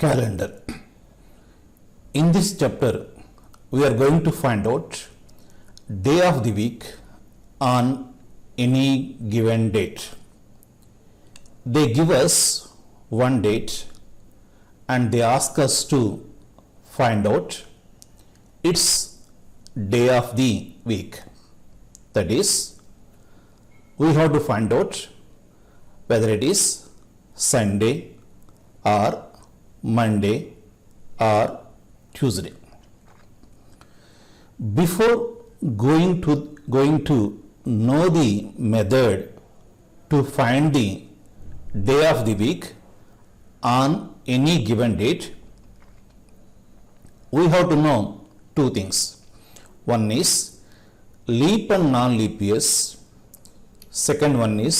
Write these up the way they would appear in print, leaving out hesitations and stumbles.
calendar. In this chapter, we are going to find out day of the week on any given date. They give us one date and they ask us to find out its day of the week. That is, we have to find out whether it is Sunday or Monday or Tuesday. Before going to know the method to find the day of the week on any given date, we have to know two things. One is leap and non-leap years. Second one is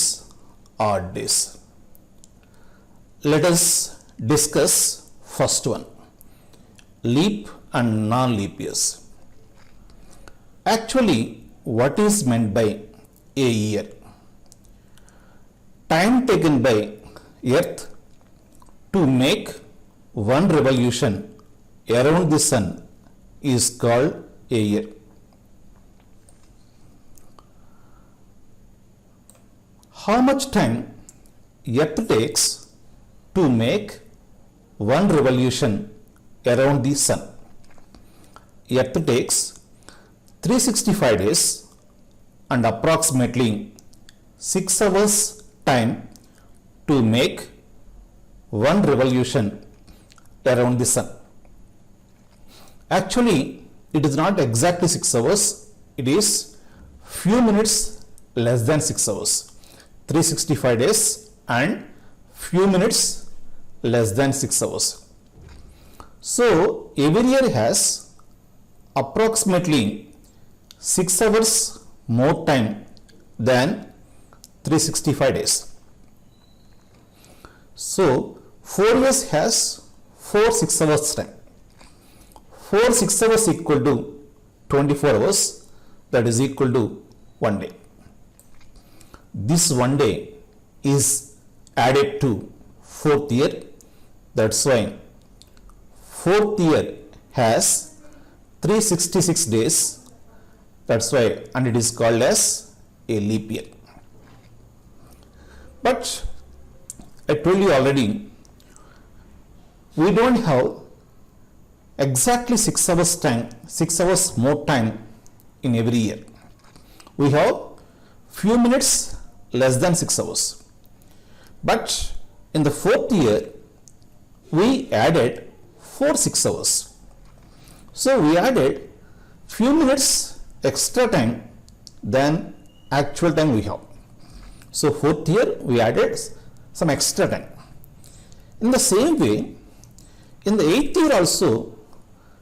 odd days. Let us discuss first one, leap and non-leap years. Actually, what is meant by a year? Time taken by Earth to make one revolution around the sun is called a year. How much time Earth takes to make one revolution around the sun? Earth takes 365 days and approximately 6 hours time to make one revolution around the sun. Actually, it is not exactly 6 hours, it is few minutes less than 6 hours. 365 days and few minutes less than 6 hours. So, every year has approximately 6 hours more time than 365 days. So, 4 years has 4 6 hours time. 4 6 hours equal to 24 hours, that is equal to 1 day. This 1 day is added to 4th year, that's why 4th year has 366 days, that's why, and it is called as a leap year. But I told you already, we don't have exactly 6 hours time, 6 hours more time in every year. We have few minutes less than 6 hours. But in the 4th year, we added 4 6 hours. So we added few minutes extra time than actual time we have. So 4th year we added some extra time. In the same way, in the 8th year also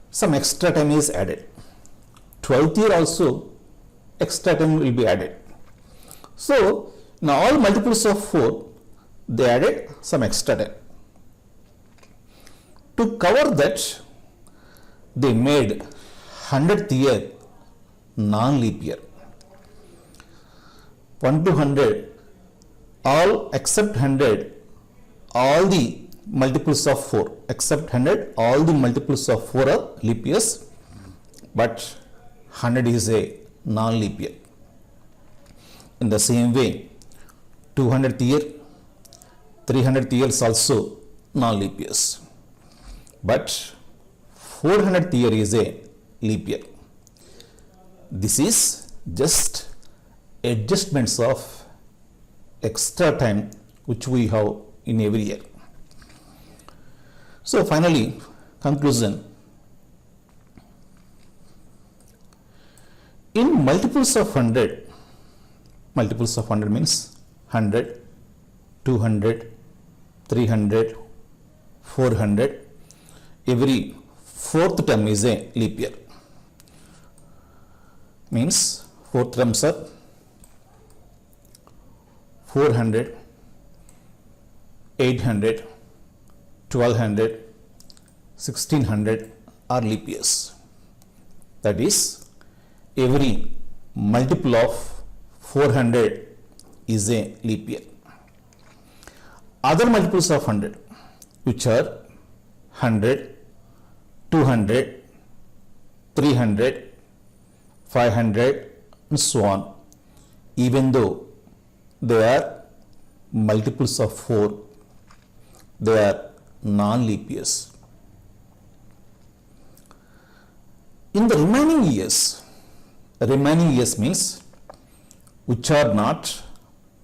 some extra time is added. 12th year also extra time will be added. So now all multiples of 4, they added some extra time. To cover that, they made 100th year non-leap year. 1 to 100, all except 100, all the multiples of 4, except 100, all the multiples of 4 are leap years, but 100 is a non-leap year. In the same way, 200th year, 300th years also non-leap years, but 400th year is a leap year. This is just adjustments of extra time which we have in every year. So finally, conclusion. In multiples of 100, multiples of 100 means 100, 200, 300, 400, every 4th term is a leap year. Means 4th terms are 400, 800, 1200, 1600 are leap years. That is, every multiple of 400 is a leap year. Other multiples of 100, which are 100, 200, 300, 500 and so on. Even though they are multiples of 4, they are non-leap years. In the remaining years means which are not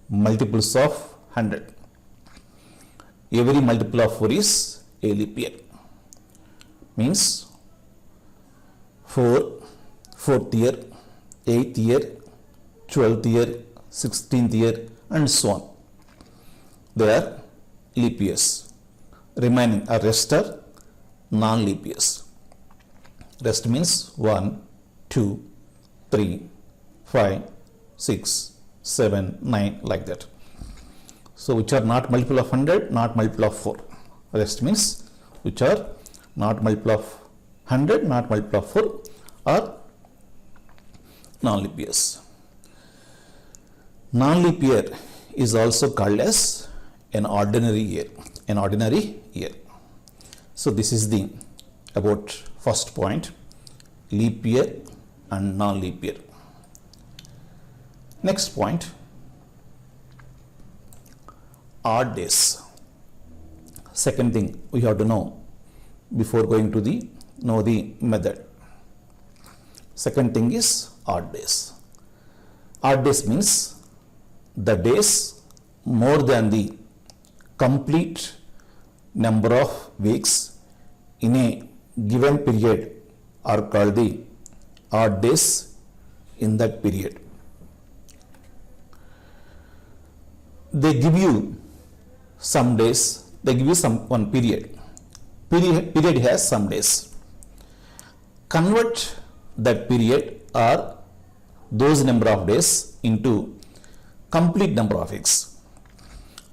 multiples of 100. Every multiple of 4 is a leap year. Means 4, 4th year, 8th year, 12th year, 16th year and so on. They are leap years. Remaining are rest are non-leap years. Rest means 1, 2, 3, 5, 6, 7, 9 like that. So which are not multiple of 100, not multiple of 4. Rest means which are not multiple of 100, not multiple of 4 are non-leap years. Non-leap year is also called as an ordinary year. An ordinary year. So this is the about first point, leap year and non-leap year. Next point, odd days. Second thing we have to know before going to know the method. Second thing is odd days. Odd days means the days more than the complete number of weeks in a given period are called the odd days in that period. They give you some days, they give you one period. Period has some days. Convert that period or those number of days into complete number of weeks.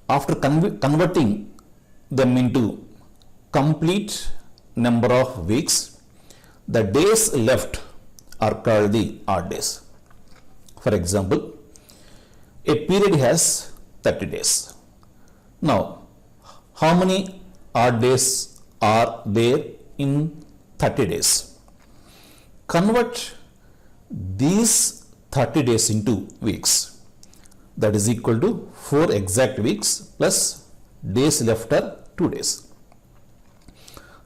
After converting them into complete number of weeks, the days left are called the odd days. For example, a period has 30 days. Now, how many odd days are there in 30 days? Convert these 30 days into weeks. That is equal to 4 exact weeks plus days left are 2 days.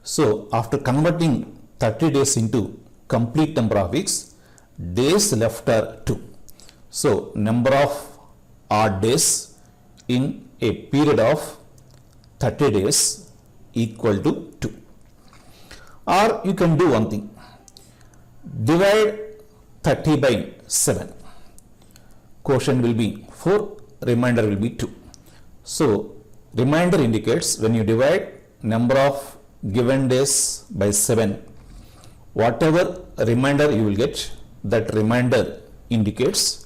So after converting 30 days into complete number of weeks, days left are 2. So number of odd days in a period of 30 days equal to 2. Or you can do one thing. Divide 30 by 7. Quotient will be 4, remainder will be 2. So remainder indicates when you divide number of given days by 7, whatever remainder you will get, that remainder indicates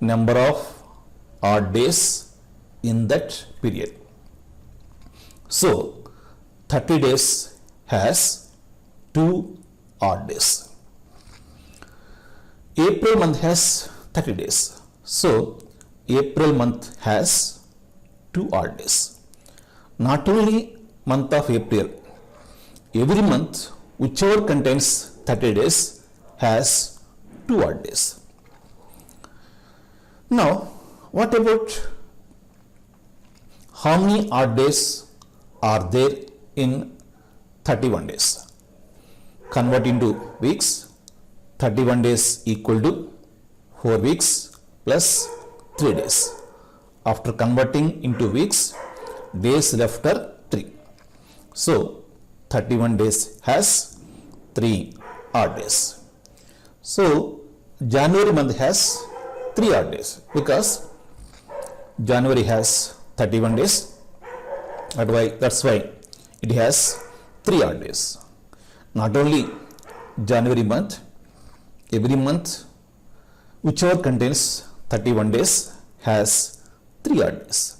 number of odd days in that period. So 30 days has 2 odd days. April month has 30 days. So April month has 2 odd days. Not only month of April, every month whichever contains 30 days has 2 odd days. Now, what about how many odd days are there in 31 days? Convert into weeks. 31 days equal to 4 weeks plus 3 days. After converting into weeks, days left are 3. So 31 days has 3 odd days. So January month has 3 odd days because January has 31 days. That's why it has 3 odd days. Not only January month, every month whichever contains 31 days has 3 odd days.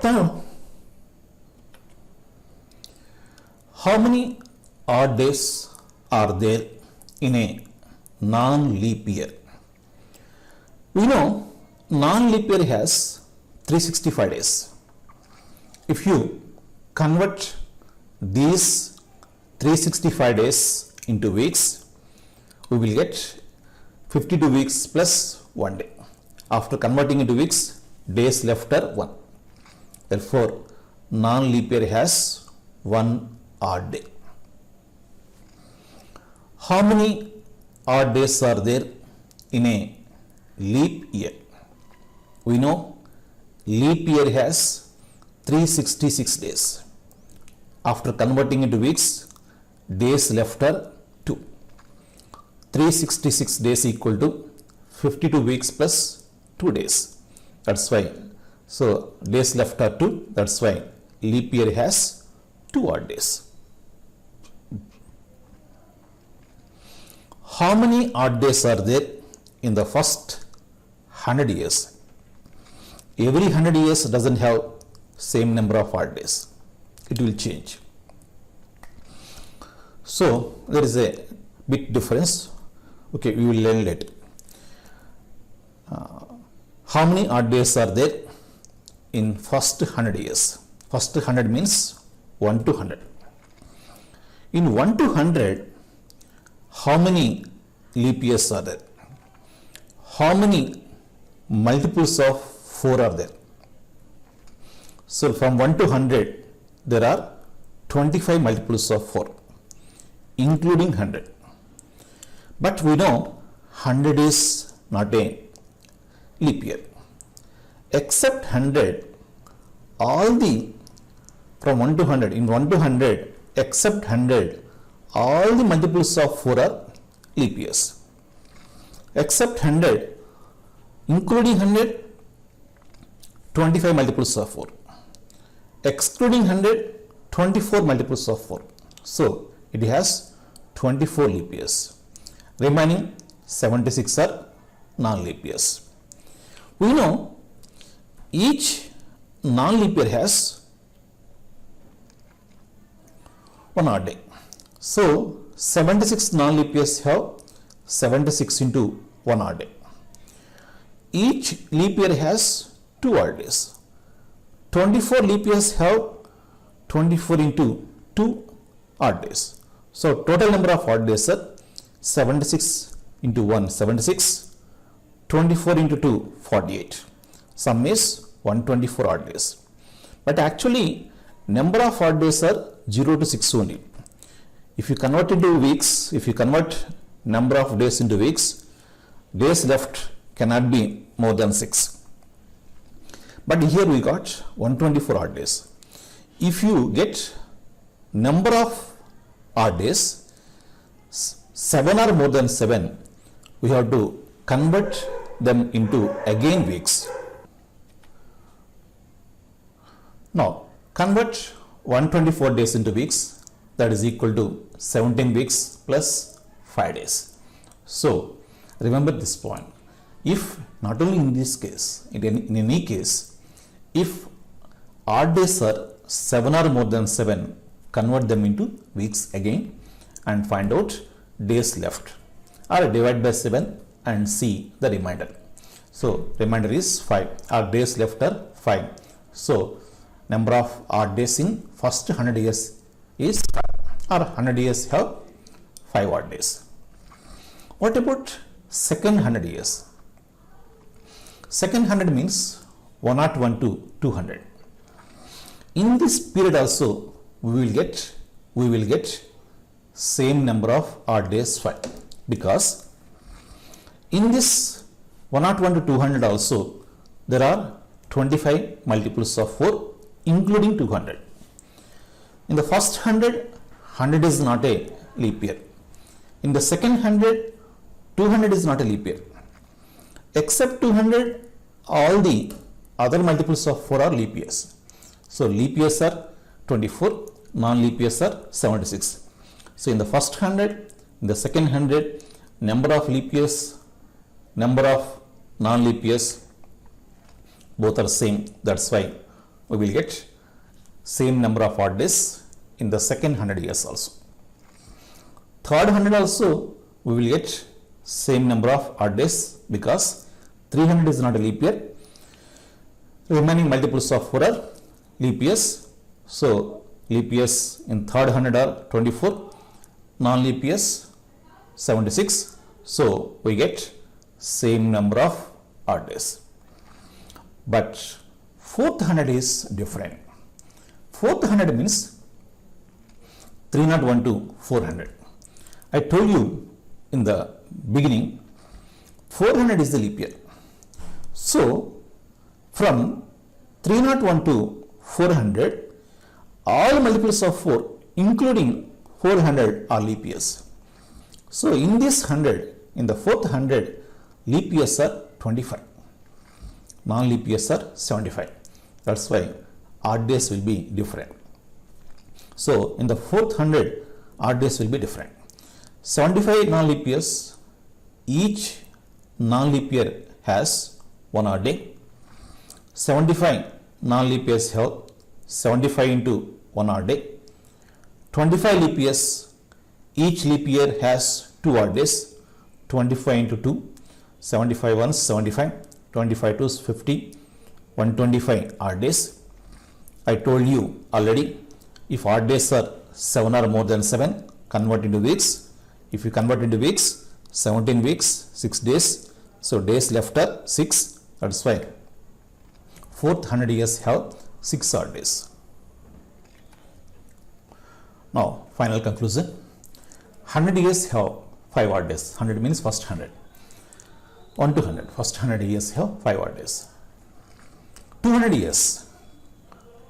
Now, how many odd days are there in a non-leap year? We know non-leap year has 365 days. If you convert these 365 days into weeks, we will get 52 weeks plus 1 day. After converting into weeks, days left are 1. Therefore, non-leap year has 1 odd day. How many odd days are there in a leap year? We know leap year has 366 days. After converting into weeks, days left are 2. 366 days equal to 52 weeks plus 2 days. That's why. So days left are 2. That's why leap year has 2 odd days. How many odd days are there in the first 100 years? Every 100 years doesn't have same number of odd days. It will change. So there is a bit difference. Okay, we will learn later. How many odd days are there in first 100 years? First 100 means 1 to 100. In 1 to 100, how many leap years are there? How many multiples of 4 are there? So from 1 to 100, there are 25 multiples of 4, including 100. But we know 100 is not a leap year. Except 100, all the from 1 to 100, in 1 to 100, except 100, all the multiples of 4 are leap years. Except 100, including 100, 25 multiples of 4. Excluding 100, 24 multiples of 4. So it has 24 leap years. Remaining 76 are non-leap years. We know each non-leap year has 1 odd day. So 76 non-leap years have 76 into 1 odd day. Each leap year has 2 odd days. 24 leap years have 24 into 2 odd days. So total number of odd days are 76 into 1, 76, 24 into 2, 48. Sum is 124 odd days. But actually, number of odd days are 0 to 6 only. If you convert into weeks, if you convert number of days into weeks, days left cannot be more than 6. But here we got 124 odd days. If you get number of odd days, 7 or more than 7, we have to convert them into again weeks. Now convert 124 days into weeks, that is equal to 17 weeks plus 5 days. So remember this point. If not only in this case, in any case, if odd days are 7 or more than 7, convert them into weeks again and find out days left, or divide by 7 and see the remainder. So remainder is 5. Our days left are 5. So number of odd days in first 100 years is 5, or 100 years have 5 odd days. What about second 100 years? Second 100 means 101 to 200. In this period also we will get same number of odd days 5, because in this 101 to 200 also there are 25 multiples of 4, including 200. In the first 100, 100 is not a leap year. In the second 100, 200 is not a leap year. Except 200, all the other multiples of 4 are leap years. So leap years are 24, non-leap years are 76. So in the first 100, in the second 100, number of leap years, number of non-leap years, both are same. That's why we will get same number of odd days in the second 100 years also. Third 100 also we will get same number of odd days, because 300 is not a leap year. Remaining multiples of 4 are leap years. So leap years in third 100 are 24, non-leap years 76. So we get same number of odd days. But fourth 100 is different. Fourth 100 means 301 to 400. I told you in the beginning 400 is the leap year. So from 301 to 400, all multiples of 4 including 400 are leap years. So in this 100, in the fourth 100, leap years are 25, non-leap years are 75. That's why odd days will be different. So in the fourth 100, odd days will be different. 75 non-leap years, each non-leap year has one odd day. 75 non-leap years have 75 into one odd day. 25 leap years, each leap year has two odd days. 25 into 2, 75 ones 75, 25 twos 50, 125 odd days. I told you already, if odd days are 7 or more than 7, convert into weeks. If you convert into weeks, 17 weeks, 6 days. So days left are 6. That's why fourth 100 years have 6 odd days. Now final conclusion. 100 years have 5 odd days. 100 means first 100. 1 to 100. First 100 years have 5 odd days. 200 years.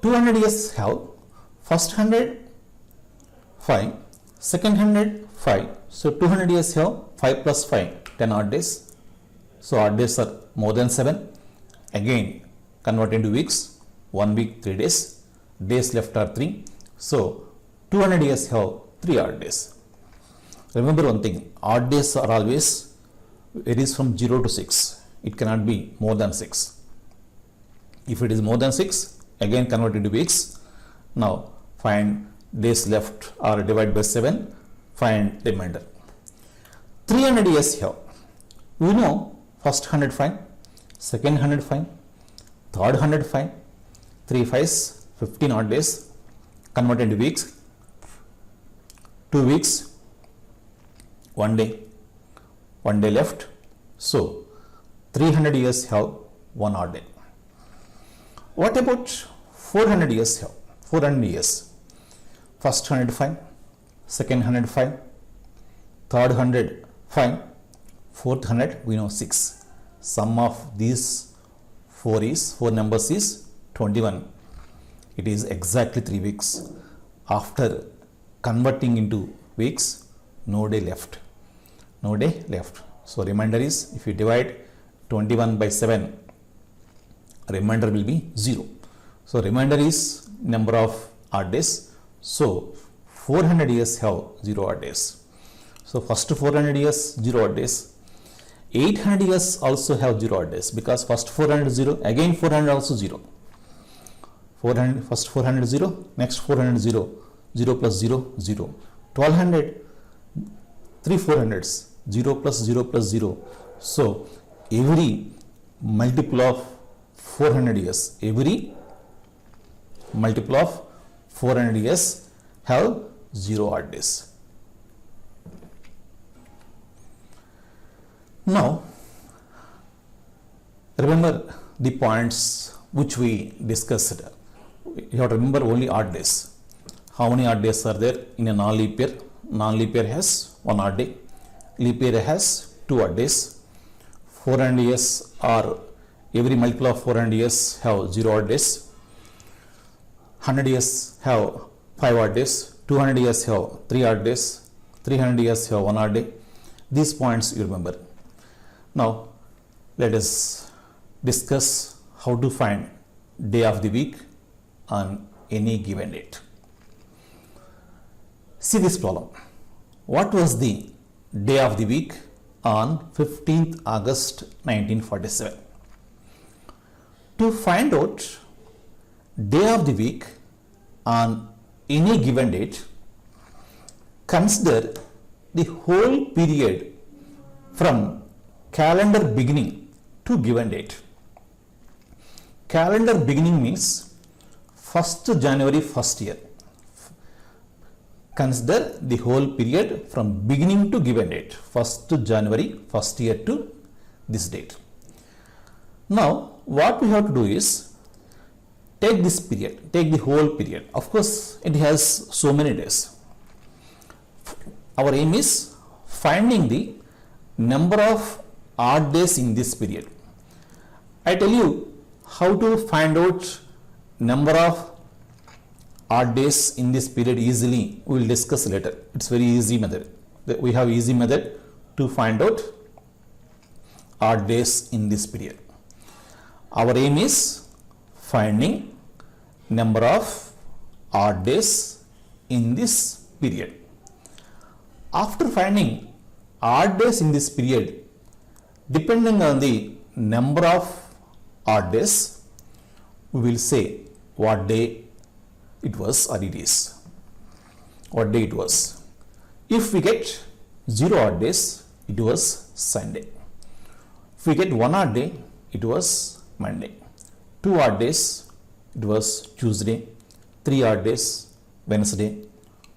200 years have first 100 5, second 100 5. So 200 years have 5 plus 5, 10 odd days. So odd days are more than 7. Again convert into weeks. 1 week 3 days. Days left are 3. So 200 years have 3 odd days. Remember one thing, odd days are always varies from 0 to 6. It cannot be more than 6. If it is more than 6, again convert into weeks. Now find days left or divide by 7, find remainder. 300 years here. We know first 100 fine, second 100 fine, third 100 fine, 3 5s, 15 odd days, convert into weeks. 2 weeks, 1 day, 1 day left. So 300 years have 1 odd day. What about 400 years have? 400 years. First 100 fine, second 100 fine, third 100 fine, fourth 100 we know 6. Sum of these 4 numbers is 21. It is exactly 3 weeks. After converting into weeks, no day left. No day left. So remainder is, if you divide 21 by 7, remainder will be 0. So remainder is number of odd days. So 400 years have 0 odd days. So first 400 years 0 odd days. 800 years also have 0 odd days, because first 400 0, again 400 also 0. 400, first 400 0, next 400 0, 0 plus 0 0. 1200, 3 400s, 0 plus 0 plus 0. So every multiple of 400 years, every multiple of 400 years have 0 odd days. Now remember the points which we discussed. You have to remember only odd days. How many odd days are there in a non-leap year? Non-leap year has 1 odd day. Leap year has 2 odd days. 400 years, or every multiple of 400 years have 0 odd days. 100 years have 5 odd days. 200 years have 3 odd days. 300 years have 1 odd day. These points you remember. Now let us discuss how to find day of the week on any given date. See this problem. What was the day of the week on 15th August 1947? To find out day of the week on any given date, consider the whole period from calendar beginning to given date. calendar beginning means 1st January 1st year. Consider the whole period from beginning to given date, 1st January 1st year to this date. Now what we have to do is take this period, take the whole period. Of course it has so many days. Our aim is finding the number of odd days in this period. I tell you how to find out number of odd days in this period easily. We will discuss later. It's very easy method. We have easy method to find out odd days in this period. Our aim is finding number of odd days in this period. After finding odd days in this period, depending on the number of odd days, we will say what day it was or it is. What day it was. If we get 0 odd days, it was Sunday. If we get 1 odd day, it was Monday. 2 odd days, it was Tuesday. 3 odd days, Wednesday.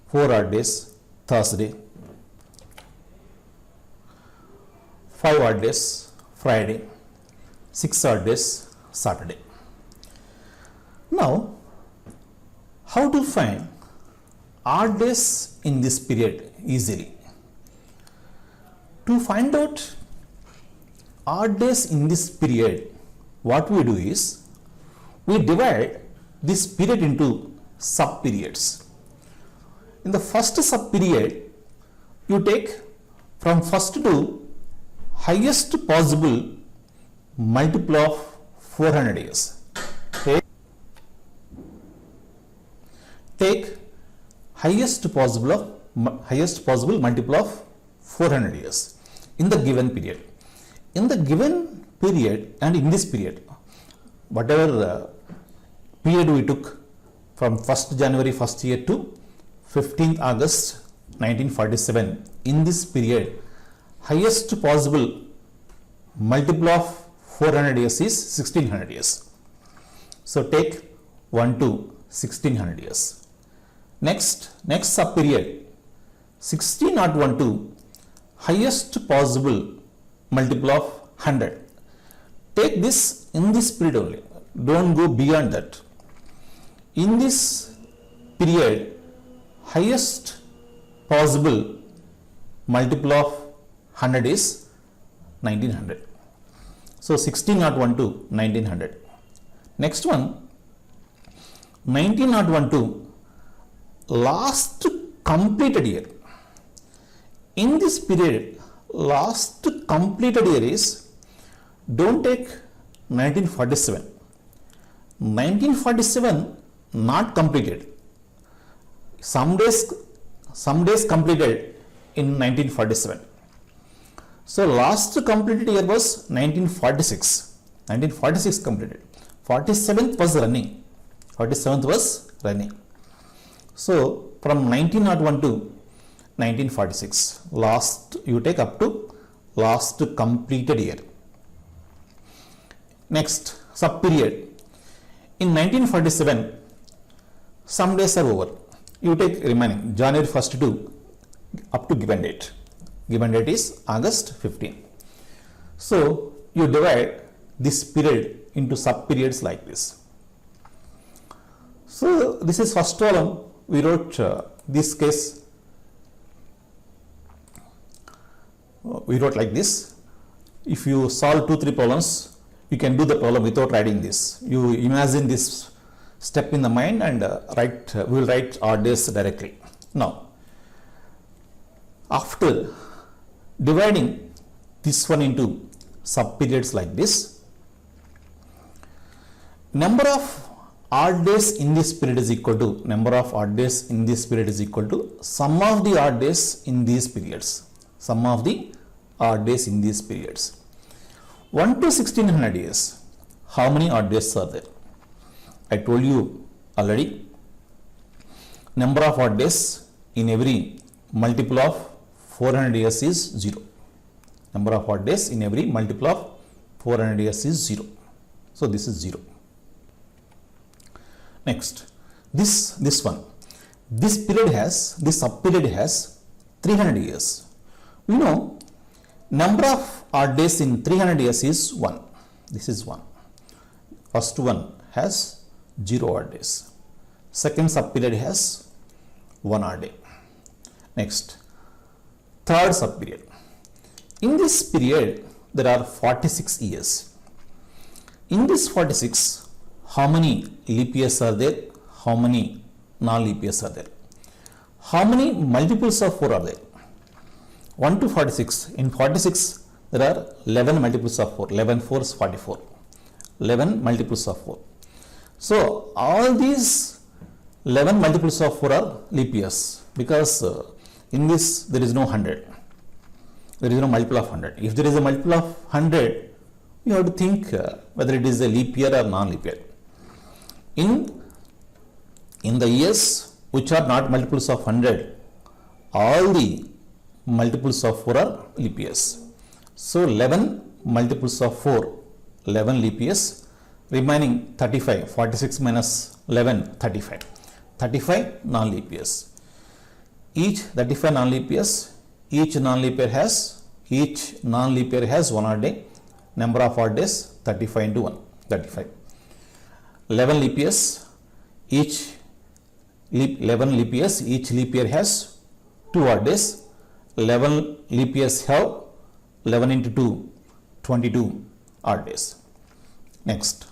4 odd days, Thursday. 5 odd days, Friday. 6 odd days, Saturday. Now, how to find odd days in this period easily? To find out odd days in this period, what we do is we divide this period into sub periods. In the first sub period, you take from first to highest possible multiple of 400 years. Take highest possible multiple of 400 years in the given period. In the given period and in this period, whatever period we took from 1st January 1st year to 15th August 1947, in this period, highest possible multiple of 400 years is 1600 years. So take 1 to 1600 years. Next sub period 1601 to highest possible multiple of 100. Take this in this period only. Don't go beyond that. In this period, highest possible multiple of 100 is 1900. So 1601 to 1900. Next one 1901 to last completed year. In this period, last completed year is, don't take 1947. 1947 not completed. Some days completed in 1947. So last completed year was 1946. 1946 completed. 47th was running. 47th was running. So from 1901 to 1946, last you take up to last completed year. Next sub period. In 1947, some days are over. You take remaining January 1st to up to given date. Given date is August 15. So you divide this period into sub periods like this. So this is first column. We wrote this case. We wrote like this. If you solve 2-3 problems, you can do the problem without writing this. You imagine this step in the mind and we will write odd days directly. Now, after dividing this one into sub periods like this, number of odd days in this period is equal to sum of the odd days in these periods. Sum of the odd days in these periods. 1 to 1600 years. How many odd days are there? I told you already. Number of odd days in every multiple of 400 years is 0. Number of odd days in every multiple of 400 years is 0. So this is 0. Next, this one. This sub period has 300 years. We know number of odd days in 300 years is 1. This is 1. First one has 0 odd days. Second sub period has 1 odd day. Next, third sub period. In this period, there are 46 years. In this 46, how many leap years are there? How many non-leap years are there? How many multiples of 4 are there? 1 to 46. In 46, there are 11 multiples of 4. 11 4 is 44. 11 multiples of 4. So, all these 11 multiples of 4 are leap years, because in this there is no 100. There is no multiple of 100. If there is a multiple of 100, you have to think whether it is a leap year or non-leap year. In the years which are not multiples of 100, all the multiples of 4 are leap years. So 11 multiples of 4, 11 leap years, remaining 35, 46 minus 11, 35. 35 non-leap years. Each 35 non-leap years, each non-leap year has 1 odd day. Number of odd days 35 into 1, 35. 11 leap years, each leap year has 2 odd days. 11 leap years have 11 into 2, 22 odd days. Next,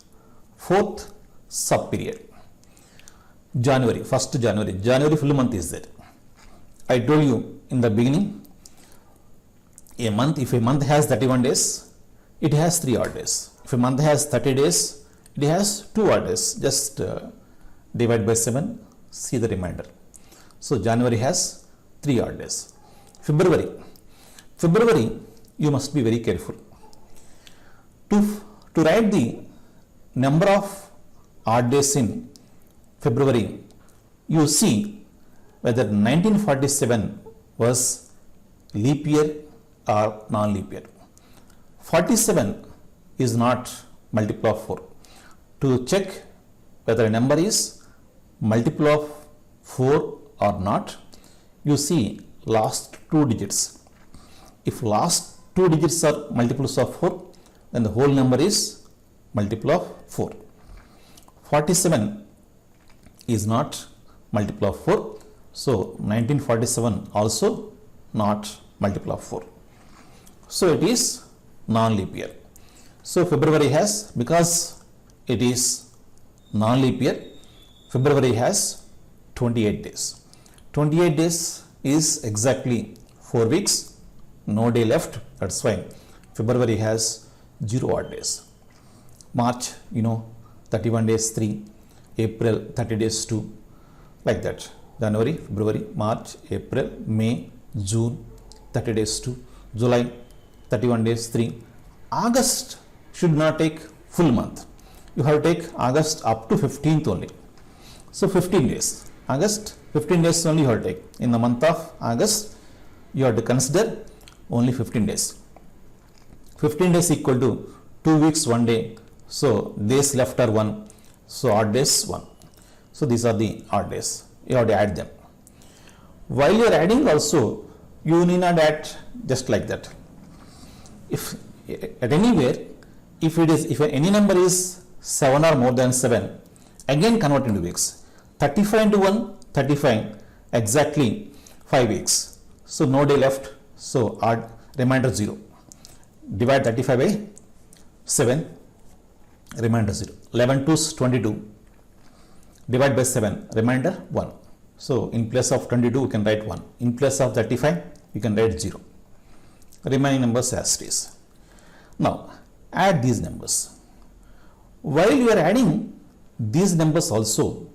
fourth sub period. January, 1st January. January full month is there. I told you in the beginning, if a month has 31 days, it has 3 odd days. If a month has 30 days, it has 2 odd days. Just divide by 7, see the remainder. So January has 3 odd days. February, you must be very careful. To write the number of odd days in February, you see whether 1947 was leap year or non-leap year. 47 is not multiple of 4. To check whether a number is multiple of 4 or not, you see last 2 digits. If last 2 digits are multiples of 4, then the whole number is multiple of 4. 47 is not multiple of 4. So 1947 also not multiple of 4. So it is non-leap year. So February has, because it is non-leap year, February has 28 days. 28 days is exactly 4 weeks, no day left. That's why February has 0 odd days. March, 31 days 3, April 30 days 2, like that. January, February, March, April, May, June 30 days 2, July 31 days 3. August should not take full month. You have to take August up to 15th only. So 15 days. August 15 days only you have to take. In the month of August, you have to consider only 15 days. 15 days equal to 2 weeks 1 day. So days left are 1. So odd days 1. So these are the odd days. You have to add them. While you are adding also, you need not add just like that. If at anywhere, if any number is 7 or more than 7, again convert into weeks. 35 into 1, 35, exactly 5 weeks. So no day left. So add remainder 0. Divide 35 by 7, remainder 0. 11 2 is 22. Divide by 7, remainder 1. So in place of 22, we can write 1. In place of 35, we can write 0. Remaining numbers as it is. Now, add these numbers. While you are adding these numbers also,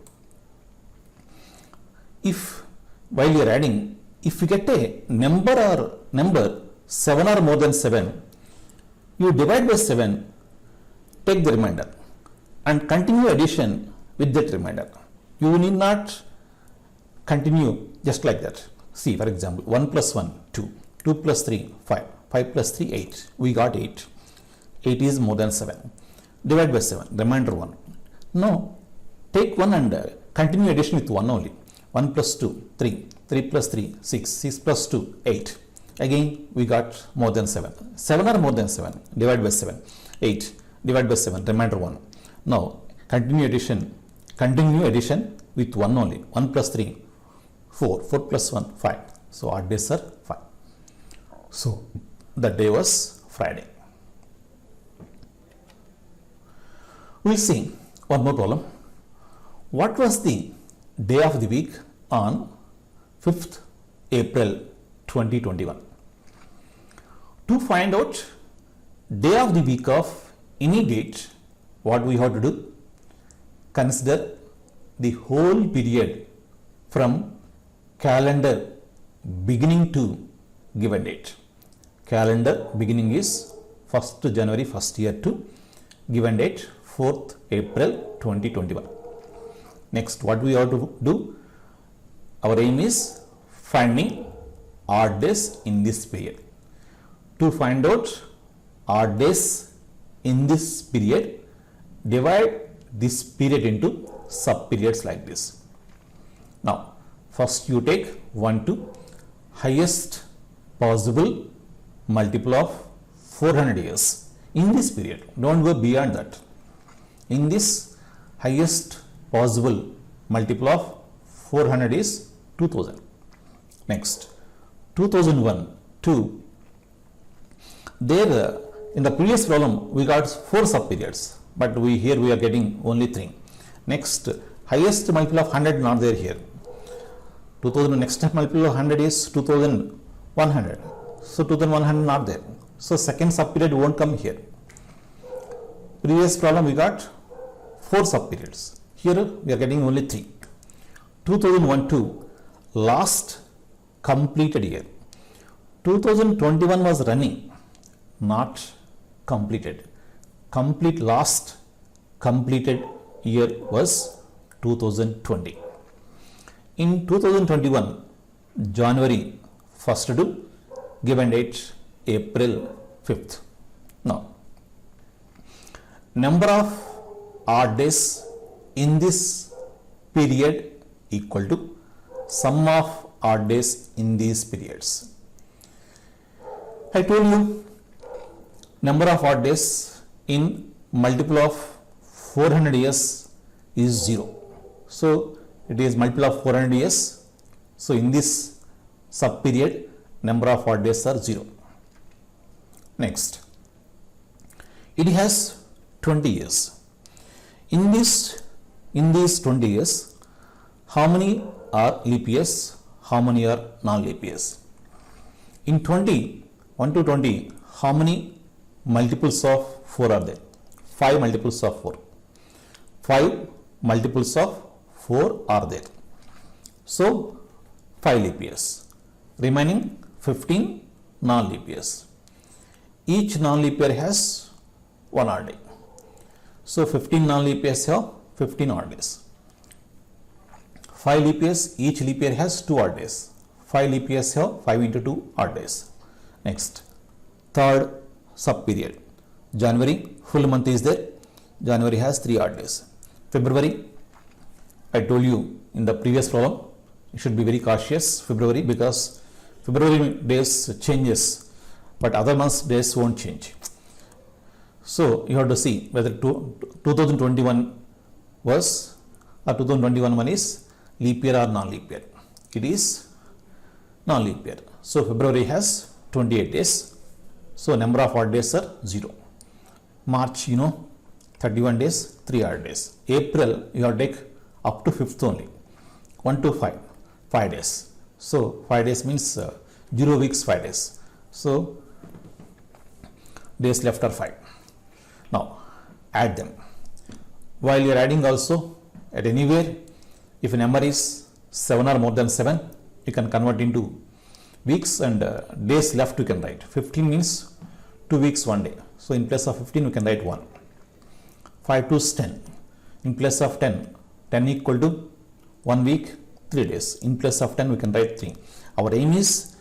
while you are adding, if you get a number 7 or more than 7, you divide by 7, take the remainder and continue addition with that remainder. You need not continue just like that. See, for example, 1 plus 1, 2, 2 plus 3, 5, 5 plus 3, 8. We got 8. 8 is more than 7. Divide by 7, remainder 1. No, take 1 and continue addition with 1 only. 1 plus 2, 3. 3 plus 3, 6. 6 plus 2, 8. Again, we got more than 7. 7 or more than 7. Divide by 7. 8. Divide by 7. Remainder 1. Now, continue addition with 1 only. 1 plus 3, 4. 4 plus 1, 5. So, odd days are 5. So, the day was Friday. We'll see one more problem. What was the day of the week on 5th April 2021? To find out day of the week of any date, what we have to do? Consider the whole period from calendar beginning to given date. Calendar beginning is 1st January 1st year to given date 4th April 2021. Next, what we have to do? Our aim is finding odd days in this period. To find out odd days in this period, divide this period into sub periods like this. Now, first you take 1 to highest possible multiple of 400 years in this period. Don't go beyond that. In this highest possible multiple of 400 is 2000. Next, 2001, 2. There in the previous problem we got 4 sub periods, but here we are getting only 3. Next, highest multiple of 100 not there here. 2000 next multiple of 100 is 2100. So 2100 not there. So second sub period won't come here. Previous problem we got 4 sub periods. Here we are getting only 3. 2001-2 last completed year. 2021 was running, not completed. Last completed year was 2020. In 2021, January 1st to given date April 5th. Now, number of odd days in this period equal to sum of odd days in these periods. I told you number of odd days in multiple of 400 years is 0. So, it is multiple of 400 years. So, in this sub period number of odd days are 0. Next, it has 20 years. In these 20 years, how many are leap years? How many are non-leap years? In 20, 1 to 20, how many multiples of 4 are there? 5 multiples of 4. 5 multiples of 4 are there. So, 5 leap years. Remaining 15 non-leap years. Each non-leap year has 1 odd day. So, 15 non-leap years have 15 odd days. 5 leap years, each leap year has 2 odd days. 5 leap years have 5 into 2 odd days. Next, third sub period. January, full month is there. January has 3 odd days. February, I told you in the previous problem, you should be very cautious February, because February days changes, but other months days won't change. So, you have to see whether 2021 was or 2021 one is leap year or non-leap year. It is non-leap year. So, February has 28 days. So, number of odd days are 0. March, 31 days, 3 odd days. April, you have to take up to 5th only. 1 to 5, 5 days. So, 5 days means 0 weeks, 5 days. So, days left are 5. Now, add them. While you are adding also, at anywhere, if a number is 7 or more than 7, you can convert into weeks, and days left you can write. 15 means 2 weeks, 1 day. So, in place of 15, you can write 1. 5 to 10. In place of 10, 10 equal to 1 week, 3 days. In place of 10, we can write 3. Our aim is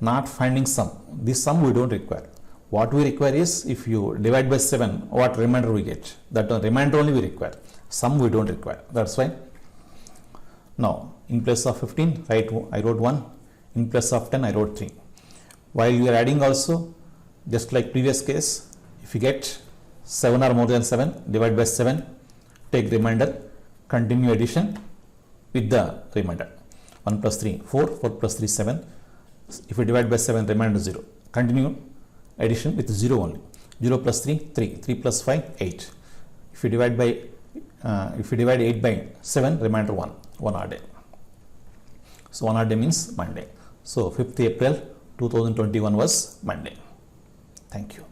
not finding sum. This sum we don't require. What we require is, if you divide by 7, what remainder we get? That remainder only we require. Sum we don't require. That's why. Now, in place of 15, I wrote 1. In place of 10, I wrote 3. While you are adding also, just like previous case, if you get 7 or more than 7, divide by 7, take remainder, continue addition with the remainder. 1 plus 3, 4, 4 plus 3, 7. If you divide by 7, remainder 0. Continue addition with 0 only. 0 plus 3, 3. 3 plus 5, 8. If you divide 8 by 7, remainder 1. 1 odd day. So 1 odd day means Monday. So 5th April 2021 was Monday. Thank you.